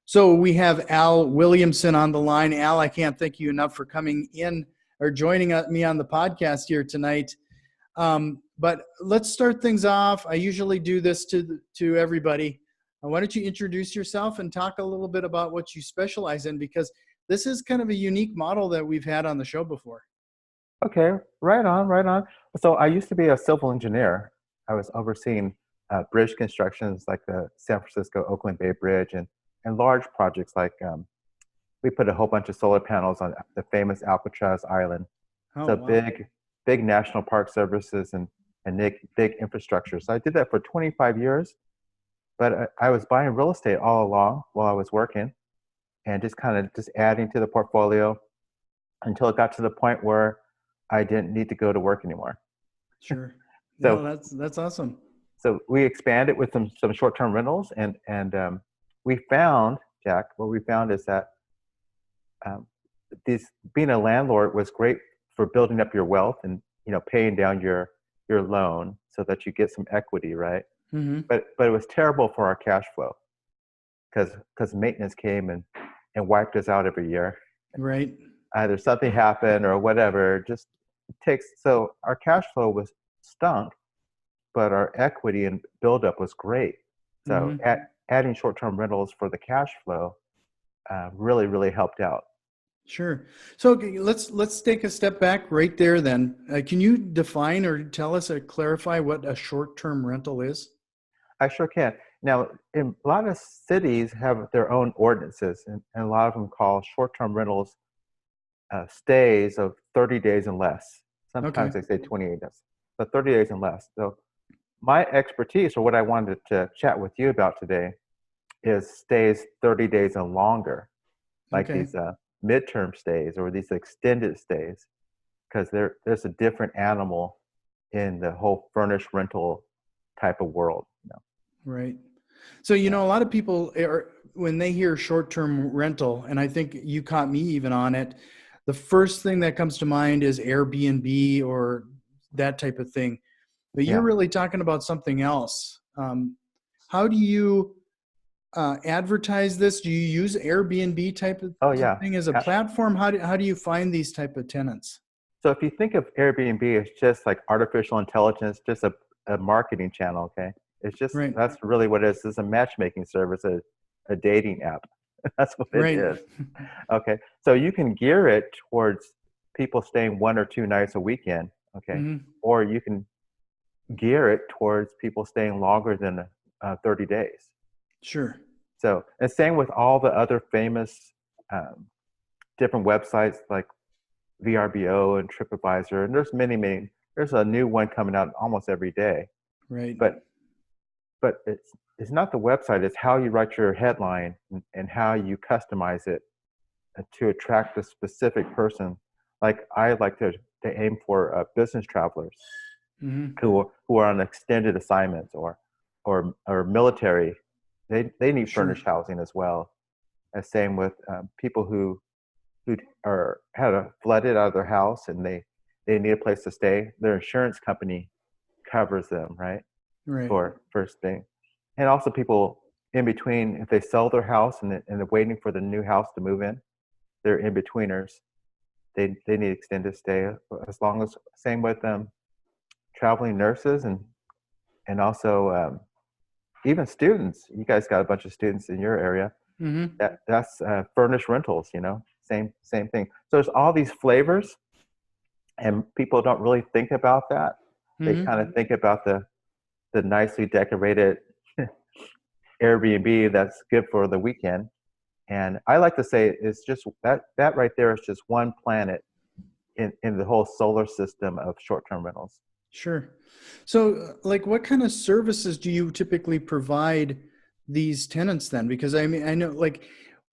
So we have Al Williamson on the line. Al, I can't thank you enough for coming in or joining me on the podcast here tonight. But let's start things off. I usually do this to everybody. Why don't you introduce yourself and talk a little bit about what you specialize in, because this is kind of a unique model that we've had on the show before. Okay, right on, right on. So I used to be a civil engineer. I was overseeing bridge constructions like the San Francisco-Oakland Bay Bridge and large projects like we put a whole bunch of solar panels on the famous Alcatraz Island. Oh, So wow. big national park services and big infrastructure. So I did that for 25 years, but I was buying real estate all along while I was working and just kind of just adding to the portfolio until it got to the point where I didn't need to go to work anymore. Sure. So No, that's awesome. so we expanded with some short-term rentals, and we found, Jack, what we found is that this being a landlord was great for building up your wealth and paying down your loan so that you get some equity, right? Mm-hmm. But it was terrible for our cash flow because maintenance came and wiped us out every year. Right. Either something happened or whatever. Just takes, so our cash flow was stunk, but our equity and buildup was great. So Mm-hmm. adding short-term rentals for the cash flow really helped out. Sure. So okay, let's take a step back right there then. Can you define or tell us or clarify what a short-term rental is? I sure can. Now, a lot of cities have their own ordinances, and a lot of them call short-term rentals stays of 30 days and less. Okay. Sometimes they say 28 days, but 30 days and less. So my expertise, or what I wanted to chat with you about today, is stays 30 days and longer, like Okay. these midterm stays or these extended stays, because there's a different animal in the whole furnished rental type of world. Right. So, Yeah. a lot of people are, when they hear short-term rental, and I think you caught me even on it, the first thing that comes to mind is Airbnb or that type of thing. But you're Yeah. really talking about something else. How do you advertise this? Do you use Airbnb type of Oh yeah. thing as a platform? How do you find these type of tenants? So if you think of Airbnb as just like artificial intelligence, just a marketing channel, okay? It's just, Right. that's really what it is. It's a matchmaking service, a dating app. That's what it Right. is. Okay. So you can gear it towards people staying 1 or 2 nights a weekend, okay? Hmm. Or you can gear it towards people staying longer than 30 days. Sure. So, and same with all the other famous um, different websites like VRBO and TripAdvisor, and there's many. There's a new one coming out almost every day. Right. But it's not the website; it's how you write your headline and how you customize it to attract a specific person. Like I like to aim for business travelers Hmm. who are on extended assignments or military. They need Sure. furnished housing as well. And same with people who are had a flooded out of their house and they need a place to stay. Their insurance company covers them, right? Right. For first thing, and also people in between, if they sell their house and they're waiting for the new house to move in, they're in betweeners. They need extended stay as long as, same with traveling nurses and also even students. You guys got a bunch of students in your area. Hmm. That's furnished rentals. Same thing. So there's all these flavors, and people don't really think about that. They kind of Hmm. think about the nicely decorated Airbnb that's good for the weekend. And I like to say it's just that right there is just one planet in the whole solar system of short-term rentals. Sure. So, like, what kind of services do you typically provide these tenants then? Because I mean, I know, like,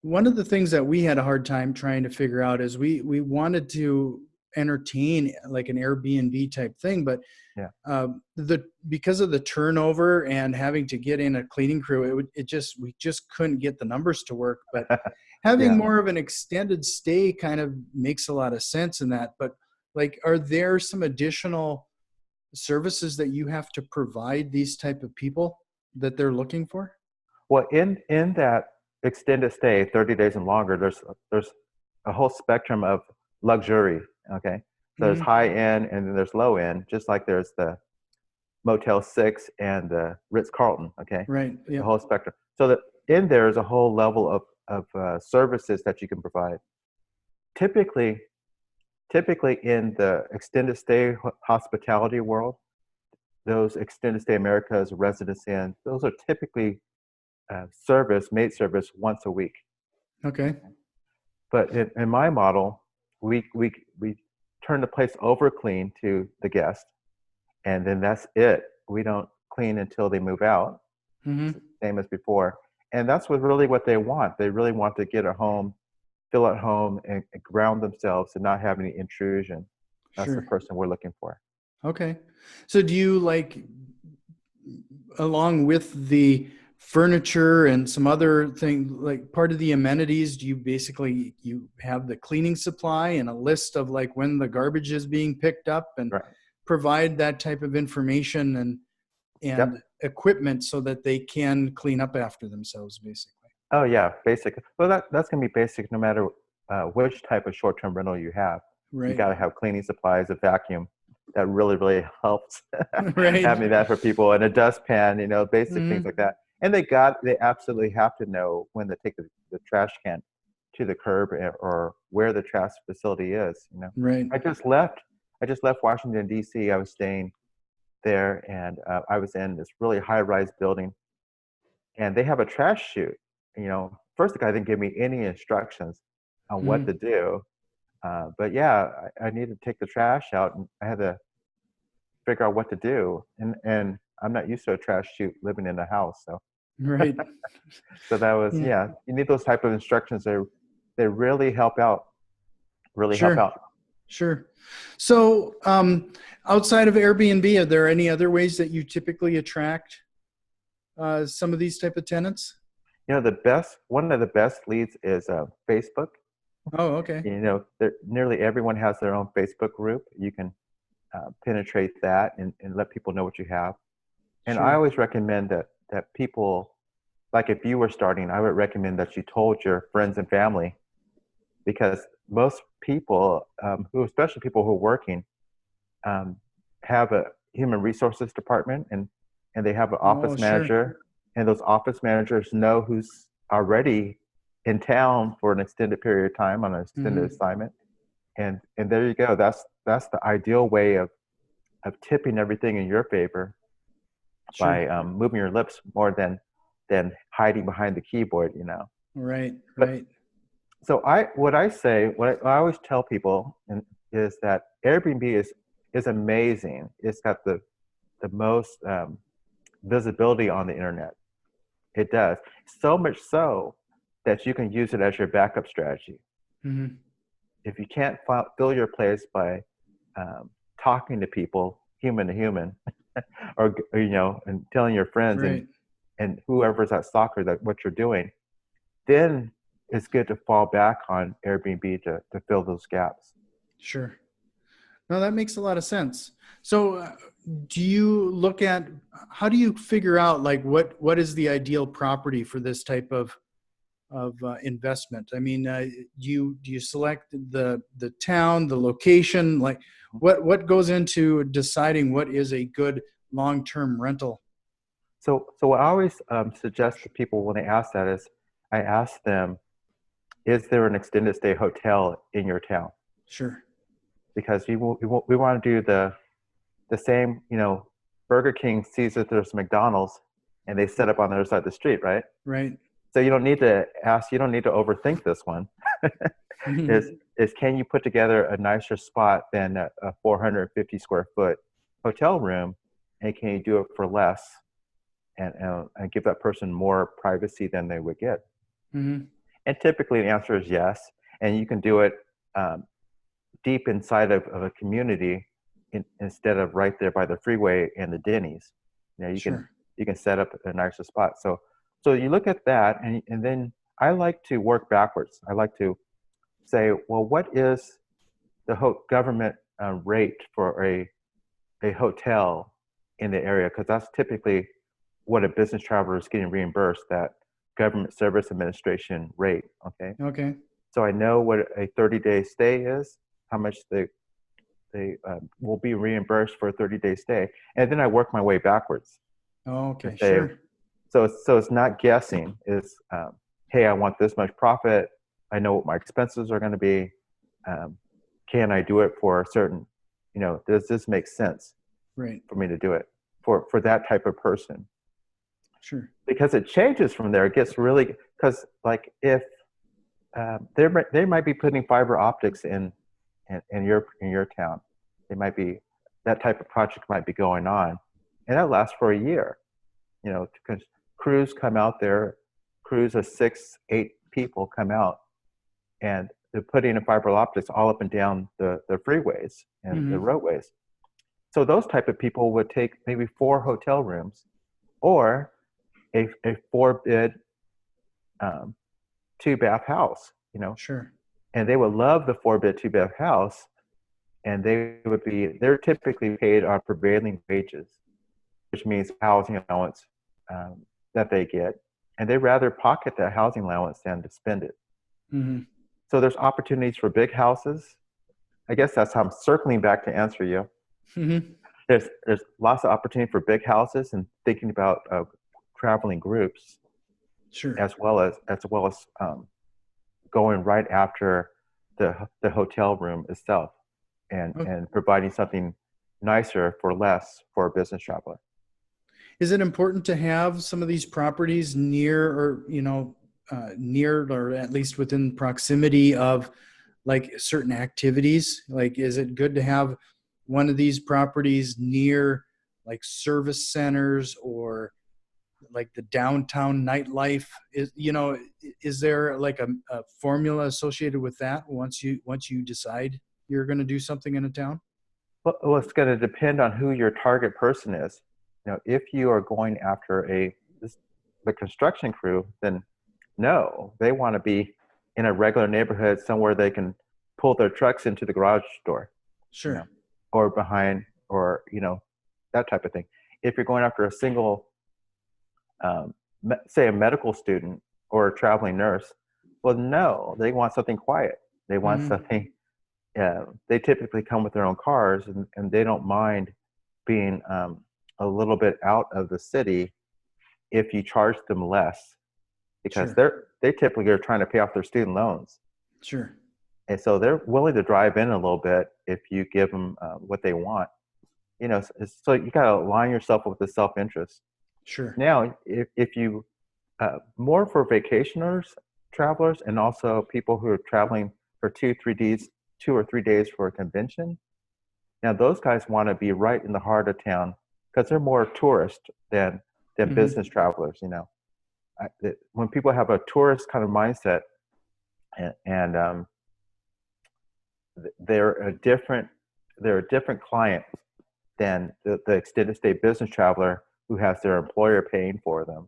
one of the things that we had a hard time trying to figure out is we wanted to entertain like an Airbnb type thing, but Yeah. because of the turnover and having to get in a cleaning crew, we just couldn't get the numbers to work. But having Yeah. more of an extended stay kind of makes a lot of sense in that. But like, are there some additional services that you have to provide these type of people that they're looking for? Well, in that extended stay, 30 days and longer, there's a whole spectrum of luxury. Okay, so there's Hmm. high end and then there's low end, just like there's the Motel 6 and the Ritz Carlton. Okay, Right. the Yep. whole spectrum. So that in there is a whole level of services that you can provide. Typically, typically in the extended stay hospitality world, those extended stay Americas residence in, those are typically maid service once a week. Okay. But in my model, we turn the place over clean to the guest, and then that's it. We don't clean until they move out, Hmm. same as before. And that's what they want. They really want to get a home, feel at home, and ground themselves and not have any intrusion. That's the Sure. person we're looking for. Okay. So do you like, along with the furniture and some other thing, like part of the amenities, do you basically, you have the cleaning supply and a list of like when the garbage is being picked up, and Right. provide that type of information and Yep. equipment so that they can clean up after themselves, basically? Oh yeah, basic. Well, that's gonna be basic no matter which type of short-term rental you have. You Right. got to have cleaning supplies, a vacuum. That really helps. Right. Having that for people, and a dustpan, basic things Hmm. like that. And they absolutely have to know when to take the trash can to the curb, or where the trash facility is. Right. I just left. I just left Washington D.C. I was staying there, and I was in this really high-rise building, and they have a trash chute. First the guy didn't give me any instructions on what Hmm. to do, but yeah, I needed to take the trash out, and I had to figure out what to do. And I'm not used to a trash chute living in a house, so Right. so that was, Yeah. yeah. You need those type of instructions. They really help out. Really help Sure. out. Sure. So, outside of Airbnb, are there any other ways that you typically attract some of these type of tenants? One of the best leads is Facebook. Oh, okay. Nearly everyone has their own Facebook group. You can penetrate that, and let people know what you have. And I Sure. always recommend that people, like if you were starting, I would recommend that you told your friends and family, because most people, especially people who are working, um, have a human resources department, and they have an Oh, office sure. manager, and those office managers know who's already in town for an extended period of time on an extended Hmm. assignment. And there you go. That's the ideal way of tipping everything in your favor, Sure. by moving your lips more than hiding behind the keyboard. Right. But Right. so what I always tell people, is that Airbnb is amazing. It's got the most visibility on the internet. It does, so much so that you can use it as your backup strategy. Hmm. If you can't fill your place by talking to people, human to human, and telling your friends Right. and whoever's at soccer that what you're doing, then it's good to fall back on Airbnb to fill those gaps. Sure. No, that makes a lot of sense. So, do you look at, how do you figure out like what is the ideal property for this type of investment? I mean, do you select the town, the location? Like, what goes into deciding what is a good long-term rental? So what I always suggest to people when they ask that is, I ask them, is there an extended stay hotel in your town? Sure. Because we want to do the same, Burger King sees that there's McDonald's, and they set up on the other side of the street, right? Right. So you don't need to overthink this one. is Mhm. is can you put together a nicer spot than a 450 square foot hotel room, and can you do it for less, and give that person more privacy than they would get? Mhm. And typically the answer is yes. And you can do it um, deep inside of a community, instead of right there by the freeway and the Denny's. Sure. You can set up a nicer spot. So you look at that, and then I like to work backwards. I like to say, well, what is the government rate for a hotel in the area? Because that's typically what a business traveler is getting reimbursed. That Government Service Administration rate. Okay. Okay. So I know what a 30-day stay is, how much they will be reimbursed for a 30-day stay, and then I work my way backwards Oh, to okay. say, Sure. so it's not guessing. It's hey, I want this much profit. I know what my expenses are going to be. Can I do it for a certain, does this make sense Right. for me to do it for that type of person? Sure. Because it changes from there. It gets really, because like if they might be putting fiber optics in your town. It might be that type of project might be going on, and that lasts for a year. Because crews come out there, crews of 6-8 people come out, and they're putting in fiber optics all up and down the freeways and the roadways. So those type of people would take maybe 4 hotel rooms, or a 4-bed 2-bath house. Sure. And they would love the 4-bed 2-bath house, and they're typically paid on prevailing wages, which means housing allowance that they get, and they rather pocket that housing allowance than to spend it. Mm-hmm. So there's opportunities for big houses. I guess that's how I'm circling back to answer you. Mm-hmm. There's lots of opportunity for big houses, and thinking about traveling groups, Sure. as well as going right after the hotel room itself, and providing something nicer for less for a business traveler. Is it important to have some of these properties near, or near, or at least within proximity of like certain activities? Like, is it good to have one of these properties near like service centers or like the downtown nightlife? Is there like a formula associated with that once you decide you're going to do something in a town? Well, it's going to depend on who your target person is. If you are going after the construction crew, then no, they want to be in a regular neighborhood somewhere they can pull their trucks into the garage door, Sure. or behind, or that type of thing. If you're going after a single, say a medical student or a traveling nurse, well, no, they want something quiet. They want something. They typically come with their own cars, and they don't mind being a little bit out of the city if you charge them less, because Sure. they typically are trying to pay off their student loans, Sure. and so they're willing to drive in a little bit if you give them what they want. So you got to align yourself with the self-interest. Sure. Now, if you more for vacationers, travelers, and also people who are traveling for 2 or 3 days for a convention. Now those guys want to be right in the heart of town, because they're more tourist than business travelers. When people have a tourist kind of mindset, and they're a different client than the extended stay business traveler who has their employer paying for them.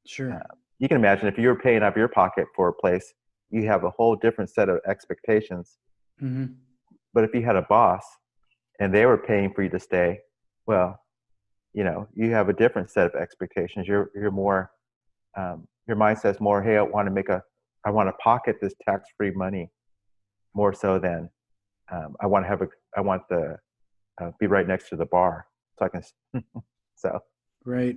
Sure. You can imagine if you're paying out of your pocket for a place, you have a whole different set of expectations. But if you had a boss and they were paying for you to stay, well, you have a different set of expectations. You're more, your mindset's more, hey, I want to pocket this tax-free money more so than I want to be right next to the bar, so I can. So. Right.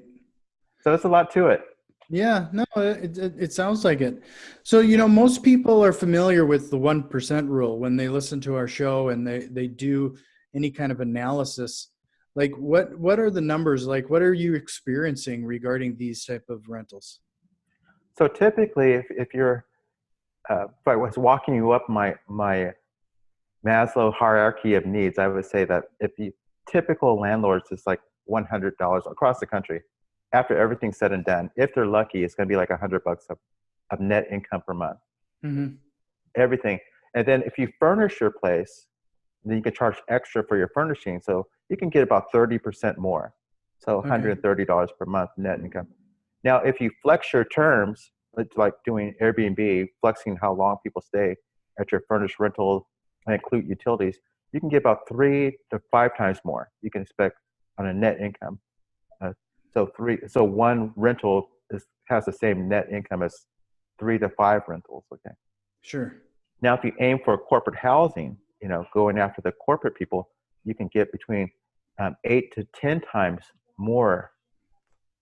So there's a lot to it. Yeah, no, it sounds like it. So, most people are familiar with the 1% rule when they listen to our show and they do any kind of analysis. Like what are the numbers? Like, what are you experiencing regarding these type of rentals? So typically, if I was walking you up my Maslow hierarchy of needs, I would say that if the typical landlords is like $100 across the country, after everything's said and done, if they're lucky, it's going to be like $100 of net income per month. Everything. And then if you furnish your place, then you can charge extra for your furnishing. So you can get about 30% more. So $130 per month net income. Now, if you flex your terms, it's like doing Airbnb, flexing how long people stay at your furnished rental and include utilities, you can get about 3 to 5 times more you can expect on a net income. So one rental has the same net income as 3 to 5 rentals. Okay. Sure. Now, if you aim for corporate housing, going after the corporate people, you can get between 8 to 10 times more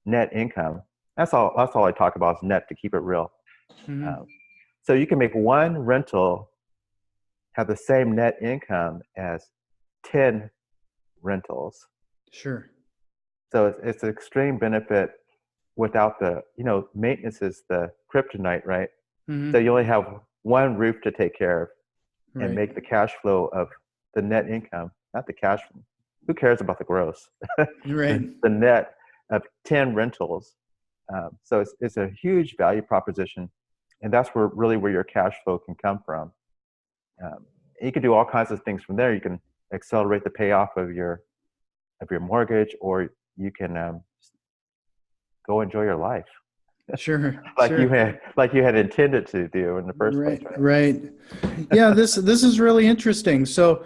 net income. That's all I talk about is net, to keep it real. Mm-hmm. So you can make one rental have the same net income as 10 rentals. Sure. So it's an extreme benefit without the, maintenance is the kryptonite, right? Mm-hmm. So you only have one roof to take care of and Right. make the cash flow of the net income, not the cash flow. Who cares about the gross? Right. The net of 10 rentals. So it's a huge value proposition. And that's where your cash flow can come from. You can do all kinds of things from there. You can accelerate the payoff of your mortgage, or you can go enjoy your life Sure. like Sure. you had intended to do in the first place, Right. right? Right. Yeah. This is really interesting. So,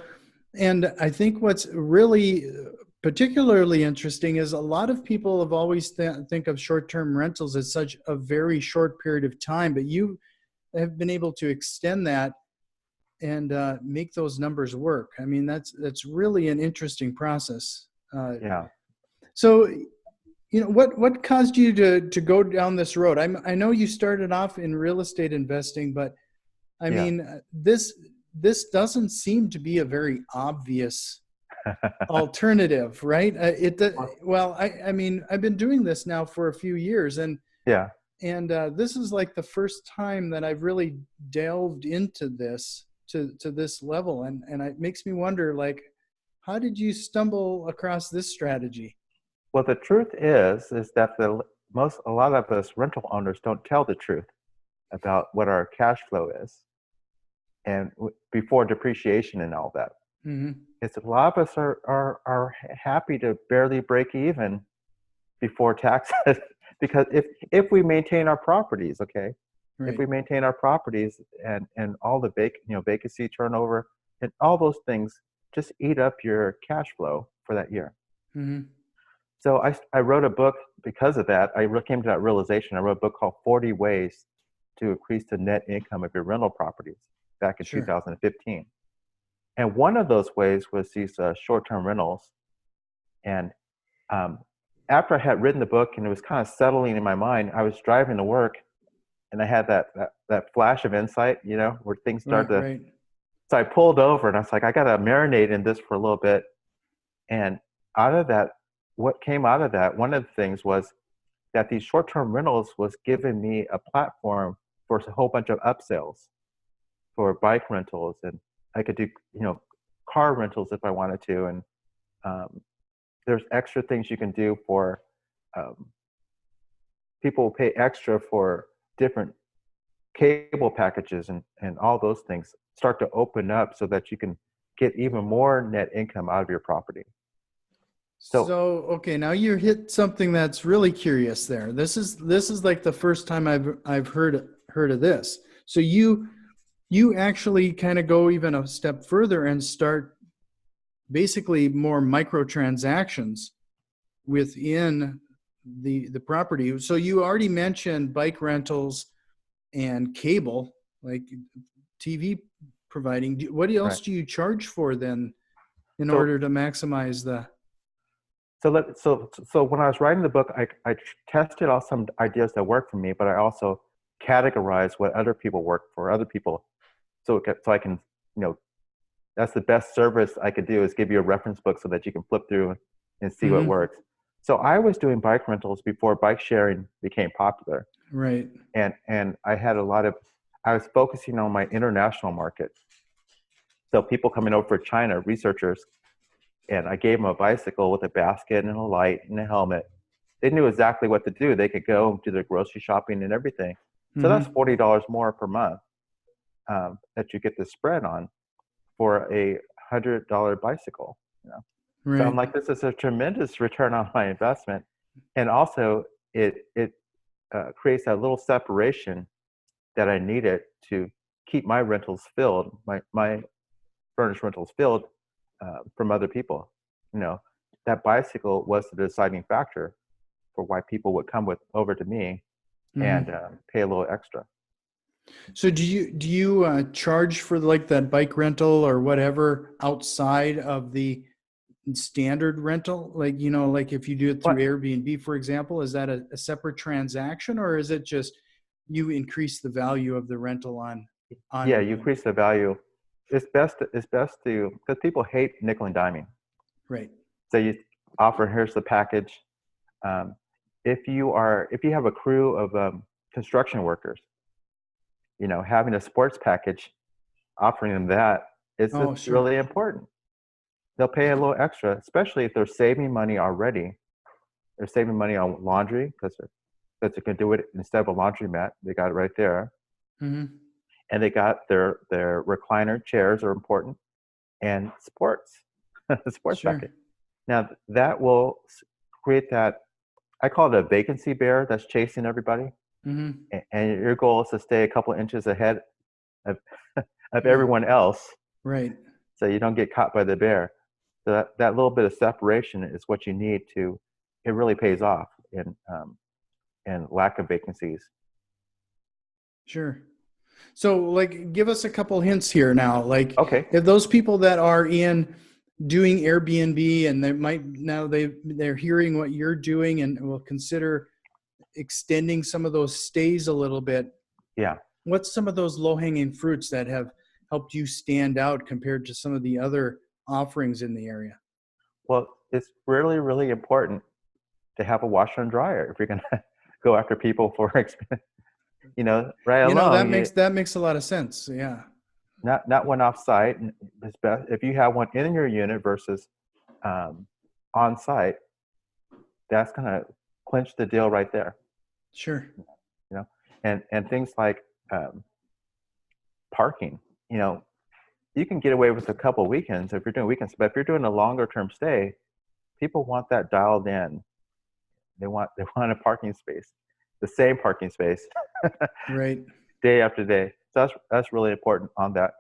and I think what's really particularly interesting is a lot of people have always think of short-term rentals as such a very short period of time, but you have been able to extend that and make those numbers work. I mean, that's really an interesting process. Yeah. So, what caused you to go down this road? I know you started off in real estate investing, but I Yeah. mean, this doesn't seem to be a very obvious alternative, right? I mean, I've been doing this now for a few years, and Yeah. this is like the first time that I've really delved into this to this level, and it makes me wonder, like, how did you stumble across this strategy? Well, the truth is that a lot of us rental owners don't tell the truth about what our cash flow is, and before depreciation and all that. Mm-hmm. It's a lot of us are happy to barely break even before taxes because if we maintain our properties, okay, Right. if we maintain our properties and all the vacancy, turnover, and all those things just eat up your cash flow for that year. Mm-hmm. So I wrote a book because of that. I came to that realization. I wrote a book called 40 Ways to Increase the Net Income of Your Rental Properties back in Sure. 2015. And one of those ways was these short-term rentals. And after I had written the book and it was kind of settling in my mind, I was driving to work and I had that flash of insight, where things start to. Right. So I pulled over and I was like, I got to marinate in this for a little bit. And out of that, what came out of that, one of the things was that these short-term rentals was giving me a platform for a whole bunch of upsells for bike rentals, and I could do, car rentals if I wanted to. And there's extra things you can do for people pay extra for different cable packages and all those things start to open up so that you can get even more net income out of your property. So okay, now you hit something that's really curious there. This is like the first time I've heard of this. So you actually kind of go even a step further and start basically more microtransactions within the property. So you already mentioned bike rentals and cable, like TV providing. What else Right. do you charge for then in order to maximize the? So when I was writing the book, I tested out some ideas that worked for me, but I also categorized what other people work for other people. So I can, that's the best service I could do is give you a reference book so that you can flip through and see what Mm-hmm. works. So I was doing bike rentals before bike sharing became popular. Right. And I was focusing on my international market. So people coming over from China, researchers, and I gave them a bicycle with a basket and a light and a helmet. They knew exactly what to do. They could go do their grocery shopping and everything. So that's Mm-hmm. $40 more per month that you get the spread on for a $100 bicycle. Right. So I'm like, this is a tremendous return on my investment, and also it creates that little separation that I needed to keep my rentals filled, my furnished rentals filled from other people. That bicycle was the deciding factor for why people would come over to me and Mm-hmm. pay a little extra. So do you charge for like that bike rental or whatever outside of the standard rental? Like, like if you do it through But Airbnb, for example, is that a separate transaction, or is it just you increase the value of the rental on yeah, you Airbnb? increase the value. It's best to, because people hate nickel and diming. Right. So you offer, here's the package. Um, if you have a crew of construction workers, having a sports package, offering them that is Oh, just sure. really important. They'll pay a little extra, especially if they're saving money already. They're saving money on laundry because they can do it instead of a laundromat. They got it right there, Mm-hmm. and they got their recliner chairs are important, and sports, the sports Sure. package. Now that will create that, I call it a vacancy bear that's chasing everybody, Mm-hmm. and your goal is to stay a couple inches ahead of of Yeah. everyone else, Right. so you don't get caught by the bear. So that little bit of separation is what you need to. It really pays off in lack of vacancies. Sure. So, like, give us a couple hints here now. Like, Okay. if those people that are in doing Airbnb and they might now they're hearing what you're doing and will consider extending some of those stays a little bit. Yeah. What's some of those low hanging fruits that have helped you stand out compared to some of the other offerings in the area? Well, it's really, really important to have a washer and dryer if you're going to go after people for, right That along. makes a lot of sense. Yeah. Not one off site. It's best if you have one in your unit versus um, on site. That's going to clinch the deal right there. Sure. You know, and things like parking. You can get away with a couple weekends if you're doing weekends, but if you're doing a longer term stay, people want that dialed in. They want a parking space, the same parking space, Right. day after day. So that's really important on that.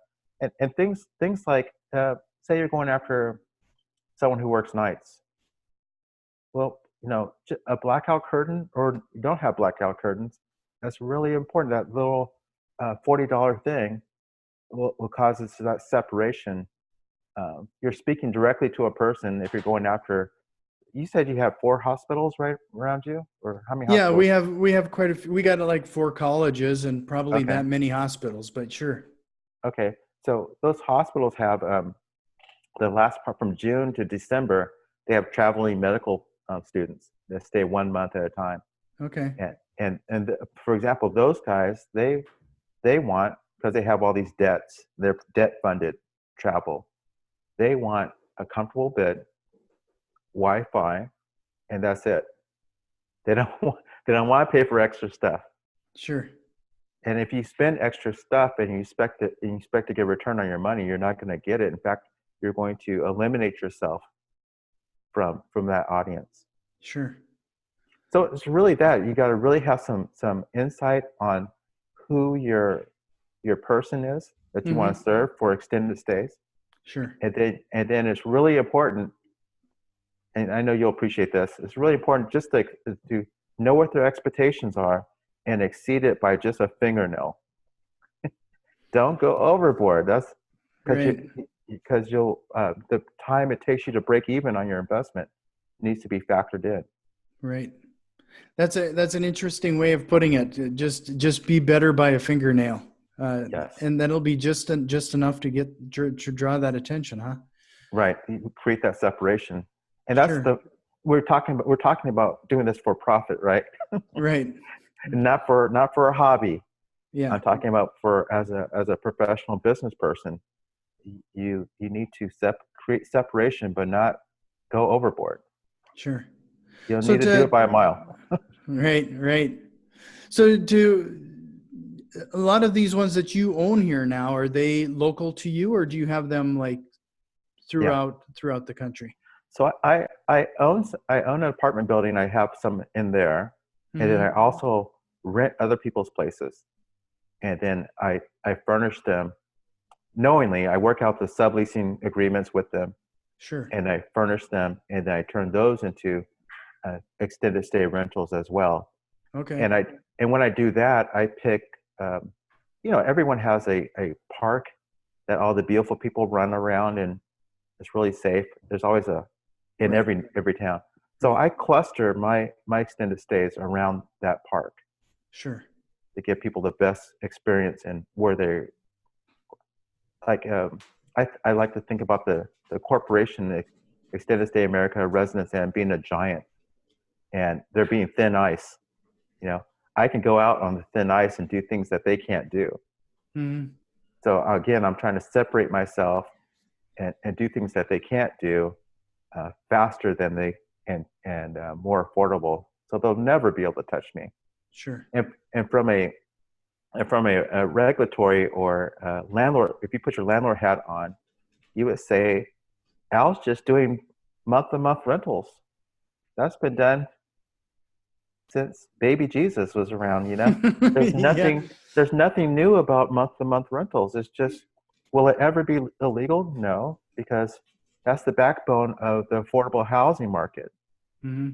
And things like say you're going after someone who works nights. Well, a blackout curtain, or you don't have blackout curtains. That's really important. That little $40 thing will cause us that separation. You're speaking directly to a person if you're going after. You said you have 4 hospitals right around you, or how many Yeah, hospitals? we have quite a few. We got like 4 colleges and probably Okay, that many hospitals, but sure. okay. So those hospitals have the last part from June to December. They have traveling medical students that stay 1 month at a time. Okay. For example, those guys they want, because they have all these debts. They're debt funded travel. They want a comfortable bed, Wi-Fi, and that's it. They don't want to pay for extra stuff. Sure. And if you spend extra stuff and you expect to get a return on your money, you're not going to get it. In fact, you're going to eliminate yourself from that audience. Sure. So it's really that you got to really have some insight on who your person is that you want to Mm-hmm. serve for extended stays, Sure. and then it's really important. And I know you'll appreciate this. It's really important just to know what their expectations are and exceed it by just a fingernail. Don't go overboard. That's because Right. you'll the time it takes you to break even on your investment needs to be factored in. Right. That's an interesting way of putting it. Just be better by a fingernail, Yes, and that'll be just enough to to draw that attention, huh? right. You create that separation, and that's Sure. the we're talking about doing this for profit, right? Right. And not for a hobby. Yeah. I'm talking about for as a professional business person. You need to create separation, but not go overboard. Sure. You'll So need to do it to by a mile. right. So to a lot of these ones that you own here now, are they local to you, or do you have them like Yeah. throughout the country? So I own an apartment building. I have some in there, and then I Mm-hmm. also rent other people's places, and then I furnish them knowingly. I work out the subleasing agreements with them, Sure. and I furnish them, and then I turn those into extended stay rentals as well. Okay. And when I do that, I pick, everyone has a park that all the beautiful people run around, and it's really safe. There's always in Right. every town. So Right. I cluster my extended stays around that park Sure. to give people the best experience, and where they're like, I like to think about the corporation, the Extended Stay America Residence Inn, being a giant, and they're being thin ice. You know, I can go out on the thin ice and do things that they can't do. Mhm. So again, I'm trying to separate myself and do things that they can't do, faster than they, and more affordable. So they'll never be able to touch me. Sure. And from a regulatory or landlord, if you put your landlord hat on, you would say, Al's just doing month-to-month rentals. That's been done since baby Jesus was around. There's Yeah. nothing new about month-to-month rentals. It's just, will it ever be illegal? No, because that's the backbone of the affordable housing market. Hmm.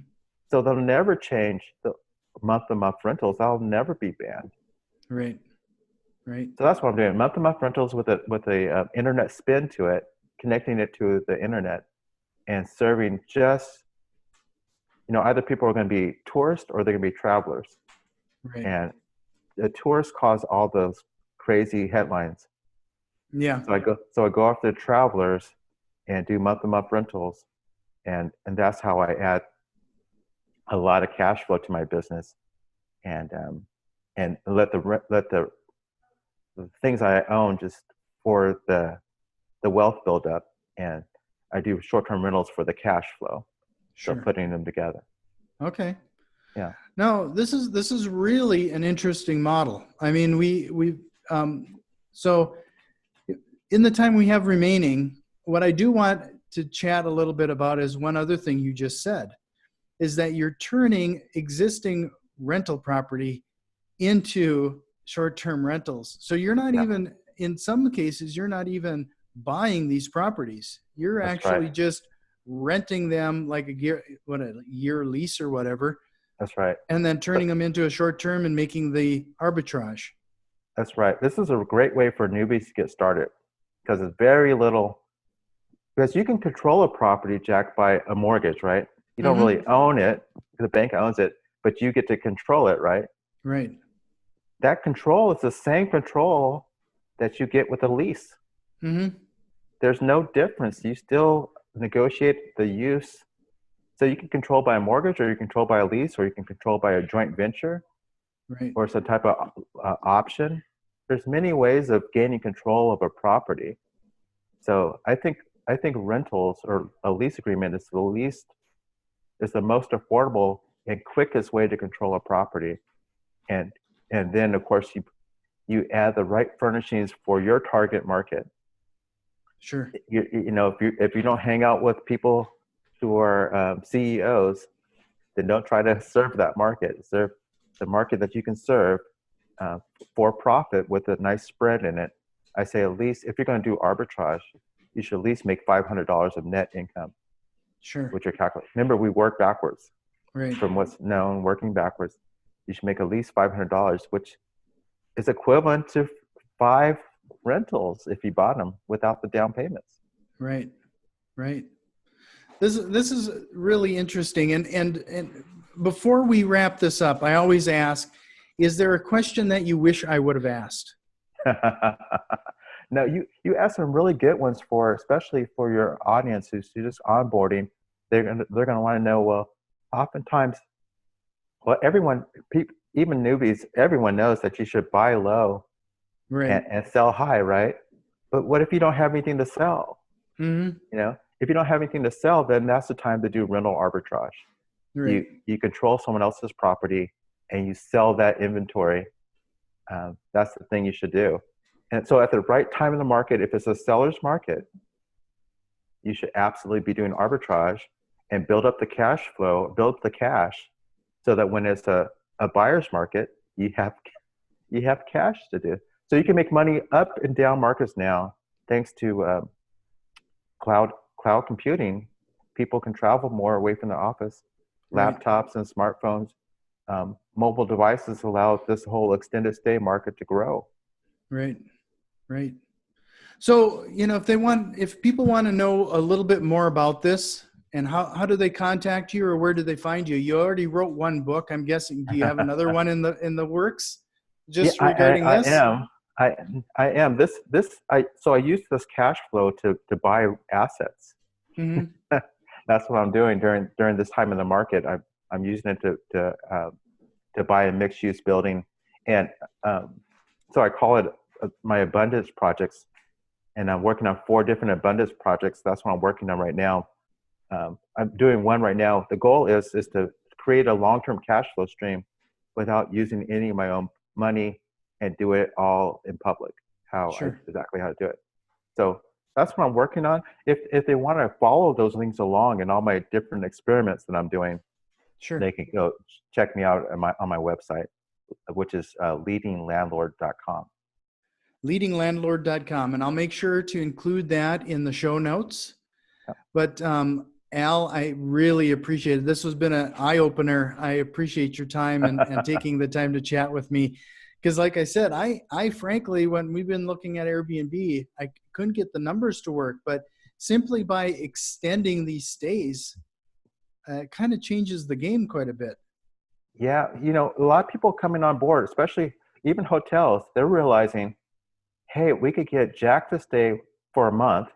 So they'll never change the month-to-month rentals. That'll never be banned. Right. Right. So that's what I'm doing. Month-to-month rentals with a internet spin to it, connecting it to the internet, and serving just, either people are going to be tourists or they're going to be travelers. Right. And the tourists cause all those crazy headlines. Yeah. So I go after the travelers and do month-to-month rentals, and that's how I add a lot of cash flow to my business, and let the things I own just for the wealth build up, and I do short-term rentals for the cash flow. So Sure. putting them together. Okay. Yeah. No, this is really an interesting model. I mean, so in the time we have remaining, what I do want to chat a little bit about is one other thing you just said, is that you're turning existing rental property into short-term rentals. So you're not Yeah. even, in some cases, you're not even buying these properties. You're That's right. actually just renting them like a year lease or whatever, That's right. and then turning them into a short term and making the arbitrage. That's right. This is a great way for newbies to get started, because it's very little. Because you can control a property, Jack, by a mortgage, right? You don't really Mm-hmm. own it. The bank owns it, but you get to control it, right? Right. That control is the same control that you get with a lease. Mm-hmm. There's no difference. You still negotiate the use. So you can control by a mortgage, or you can control by a lease, or you can control by a joint venture, Right. or some type of option. There's many ways of gaining control of a property. So I think rentals or a lease agreement is the most affordable and quickest way to control a property. And then of course you add the right furnishings for your target market. Sure. If you don't hang out with people who are CEOs, then don't try to serve that market. Serve the market that you can serve, uh, for profit with a nice spread in it. I say, at least if you're going to do arbitrage, you should at least make $500 of net income Sure. with your calculation. Remember, we work backwards Right. from what's known, working backwards. You should make at least $500, which is equivalent to 5 rentals if you bought them without the down payments. Right. Right. This is really interesting. And before we wrap this up, I always ask, is there a question that you wish I would have asked? No, you asked some really good ones, especially for your audience who's just onboarding. They're gonna want to know. Well, oftentimes, well, even newbies, everyone knows that you should buy low Right. and sell high, right? But what if you don't have anything to sell? Mm-hmm. If you don't have anything to sell, then that's the time to do rental arbitrage. Right. You control someone else's property and you sell that inventory. That's the thing you should do. And so at the right time in the market, if it's a seller's market, you should absolutely be doing arbitrage and build up the cash flow, build the cash, so that when it's a buyer's market, you have cash to do. So you can make money up and down markets now, thanks to cloud computing. People can travel more away from the office, Right. laptops and smartphones. mobile devices allow this whole extended stay market to grow. Right. Right. So, if people want to know a little bit more about this, and how do they contact you, or where do they find you? You already wrote one book, I'm guessing. Do you have another one in the works Yeah, just regarding I this? am. I am. So I use this cash flow to buy assets. Mm-hmm. That's what I'm doing during this time in the market. I'm using it to buy a mixed use building, and so I call it my abundance projects. And I'm working on 4 different abundance projects. That's what I'm working on right now. I'm doing one right now. The goal is to create a long-term cash flow stream without using any of my own money, and do it all in public. Exactly how to do it. So that's what I'm working on. If they want to follow those links along and all my different experiments that I'm doing, Sure. they can go check me out on my website, which is leadinglandlord.com. leadinglandlord.com, and I'll make sure to include that in the show notes. Yep. But Al, I really appreciate it. This has been an eye-opener. I appreciate your time and taking the time to chat with me. Because like I said, I frankly, when we've been looking at Airbnb, I couldn't get the numbers to work. But simply by extending these stays, it kind of changes the game quite a bit. Yeah, a lot of people coming on board, especially even hotels, they're realizing, hey, we could get Jack to stay for a month,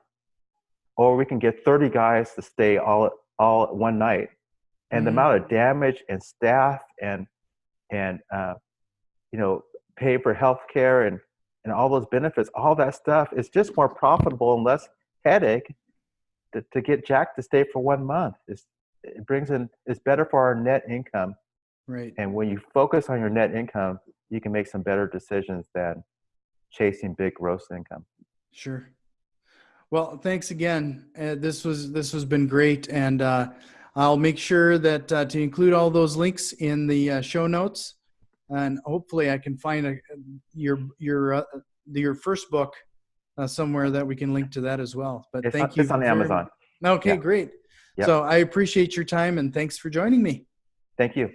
or we can get 30 guys to stay all one night. And the amount of damage and staff and pay for healthcare and all those benefits, all that stuff is just more profitable and less headache to get Jack to stay for 1 month. It's better for our net income. Right. And when you focus on your net income, you can make some better decisions than chasing big gross income. Sure. Well, thanks again. This has been great, and I'll make sure that to include all those links in the show notes, and hopefully I can find your first book somewhere that we can link to that as well. But thank you. It's on Amazon. Okay, yeah. Great. Yeah. So I appreciate your time, and thanks for joining me. Thank you.